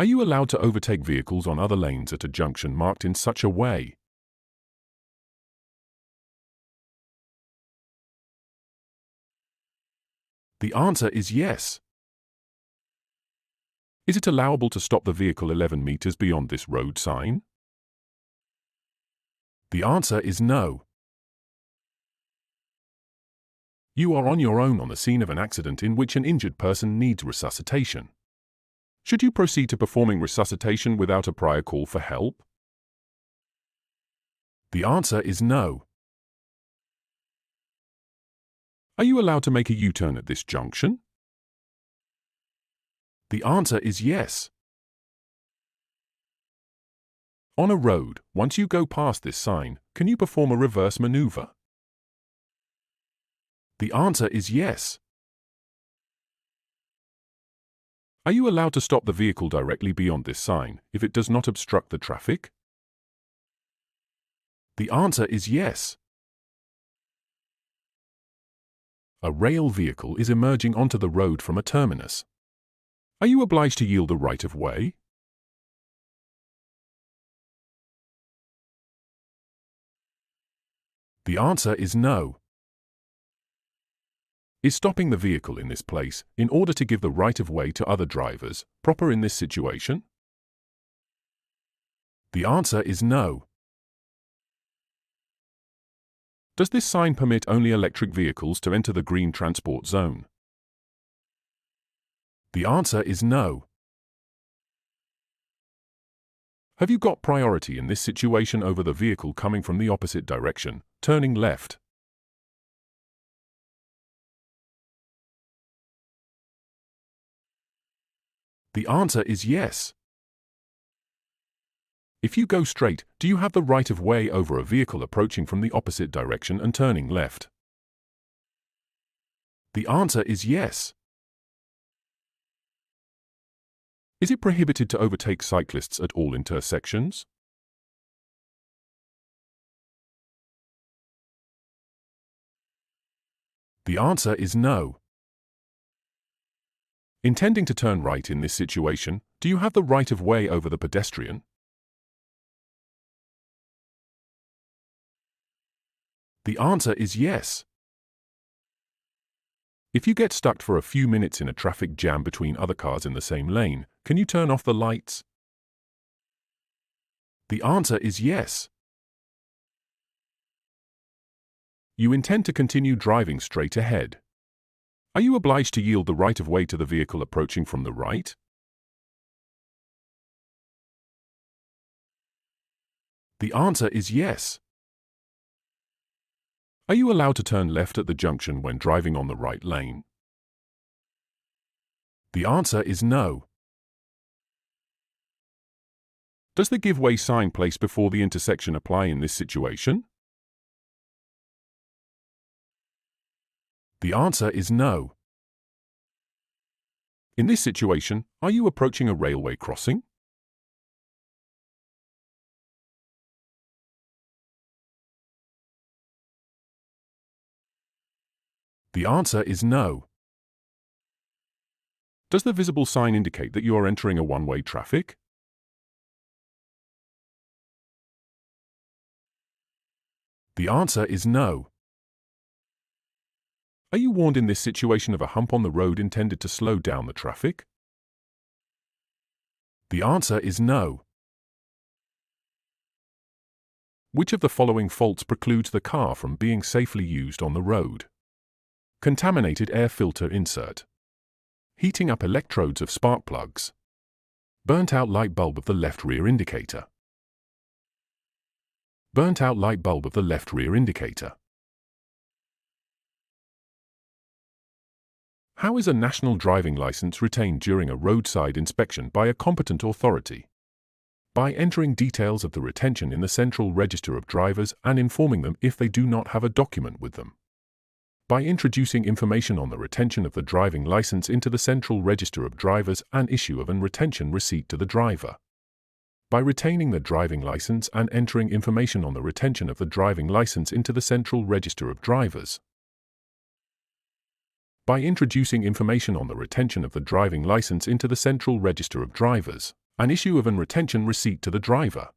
Are you allowed to overtake vehicles on other lanes at a junction marked in such a way? The answer is yes. Is it allowable to stop the vehicle 11 meters beyond this road sign? The answer is no. You are on your own on the scene of an accident in which an injured person needs resuscitation. Should you proceed to performing resuscitation without a prior call for help? The answer is no. Are you allowed to make a U-turn at this junction? The answer is yes. On a road, once you go past this sign, can you perform a reverse maneuver? The answer is yes. Are you allowed to stop the vehicle directly beyond this sign if it does not obstruct the traffic? The answer is yes. A rail vehicle is emerging onto the road from a terminus. Are you obliged to yield the right of way? The answer is no. Is stopping the vehicle in this place, in order to give the right of way to other drivers, proper in this situation? The answer is no. Does this sign permit only electric vehicles to enter the green transport zone? The answer is no. Have you got priority in this situation over the vehicle coming from the opposite direction, turning left? The answer is yes. If you go straight, do you have the right of way over a vehicle approaching from the opposite direction and turning left? The answer is yes. Is it prohibited to overtake cyclists at all intersections? The answer is no. Intending to turn right in this situation, do you have the right of way over the pedestrian? The answer is yes. If you get stuck for a few minutes in a traffic jam between other cars in the same lane, can you turn off the lights? The answer is yes. You intend to continue driving straight ahead. Are you obliged to yield the right of way to the vehicle approaching from the right? The answer is yes. Are you allowed to turn left at the junction when driving on the right lane? The answer is no. Does the give way sign placed before the intersection apply in this situation? The answer is no. In this situation, are you approaching a railway crossing? The answer is no. Does the visible sign indicate that you are entering a one-way traffic? The answer is no. Are you warned in this situation of a hump on the road intended to slow down the traffic? The answer is no. Which of the following faults precludes the car from being safely used on the road? Contaminated air filter insert. Heating up electrodes of spark plugs. Burnt out light bulb of the left rear indicator. Burnt out light bulb of the left rear indicator. How is a national driving license retained during a roadside inspection by a competent authority? By entering details of the retention in the central register of drivers and informing them if they do not have a document with them. By introducing information on the retention of the driving license into the central register of drivers and issue of an retention receipt to the driver. By retaining the driving license and entering information on the retention of the driving license into the central register of drivers. By introducing information on the retention of the driving license into the central register of drivers, An issue of an retention receipt to the driver.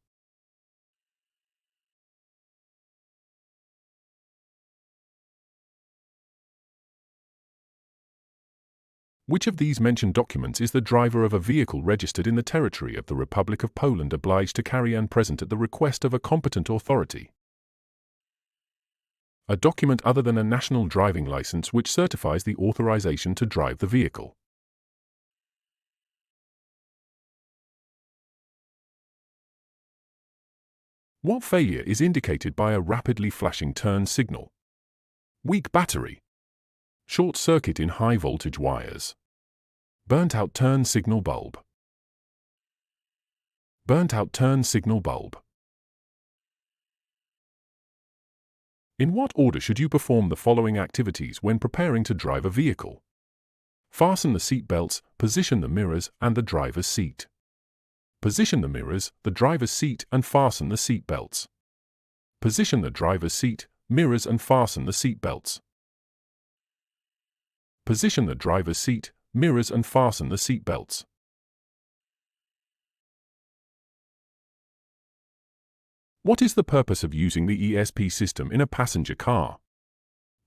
Which of these mentioned documents is the driver of a vehicle registered in the territory of the Republic of Poland obliged to carry and present at the request of a competent authority? A document other than a national driving license which certifies the authorization to drive the vehicle. What failure is indicated by a rapidly flashing turn signal? Weak battery. Short circuit in high voltage wires. Burnt out turn signal bulb. Burnt out turn signal bulb. In what order should you perform the following activities when preparing to drive a vehicle? Fasten the seat belts, position the mirrors and the driver's seat. Position the mirrors, the driver's seat and fasten the seat belts. Position the driver's seat, mirrors and fasten the seat belts. Position the driver's seat, mirrors and fasten the seat belts. What is the purpose of using the ESP system in a passenger car?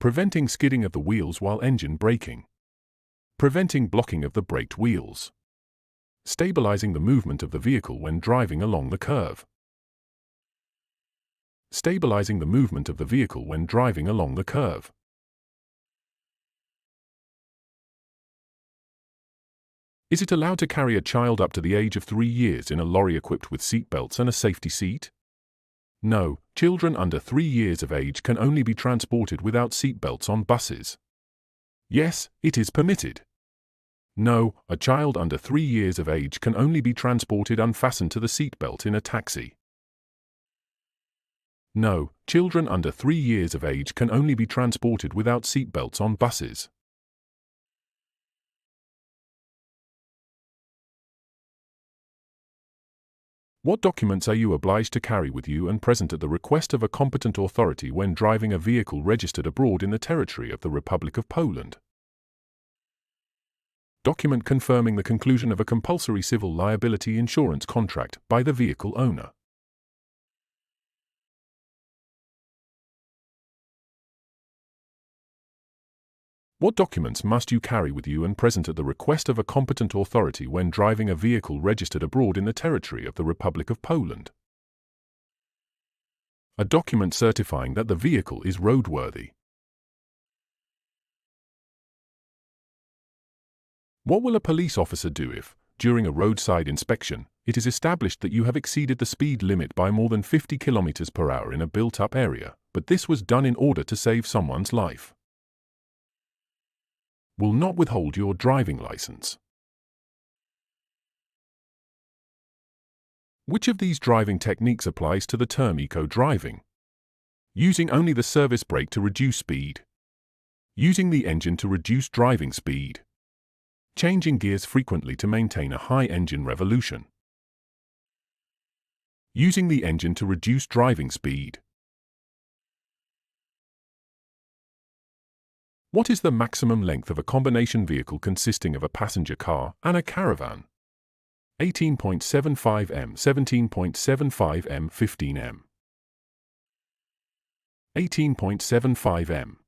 Preventing skidding of the wheels while engine braking. Preventing blocking of the braked wheels. Stabilizing the movement of the vehicle when driving along the curve. Stabilizing the movement of the vehicle when driving along the curve. Is it allowed to carry a child up to the age of 3 years in a lorry equipped with seat belts and a safety seat? No, children under 3 years of age can only be transported without seat belts on buses. Yes, it is permitted. No, a child under 3 years of age can only be transported unfastened to the seat belt in a taxi. No, children under 3 years of age can only be transported without seat belts on buses. What documents are you obliged to carry with you and present at the request of a competent authority when driving a vehicle registered abroad in the territory of the Republic of Poland? Document confirming the conclusion of a compulsory civil liability insurance contract by the vehicle owner. What documents must you carry with you and present at the request of a competent authority when driving a vehicle registered abroad in the territory of the Republic of Poland? A document certifying that the vehicle is roadworthy. What will a police officer do if, during a roadside inspection, it is established that you have exceeded the speed limit by more than 50 km/h in a built-up area, but this was done in order to save someone's life? Will not withhold your driving license. Which of these driving techniques applies to the term eco-driving? Using only the service brake to reduce speed. Using the engine to reduce driving speed. Changing gears frequently to maintain a high engine revolution. Using the engine to reduce driving speed. What is the maximum length of a combination vehicle consisting of a passenger car and a caravan? 18.75 m, 17.75 m, 15 m. 18.75 m.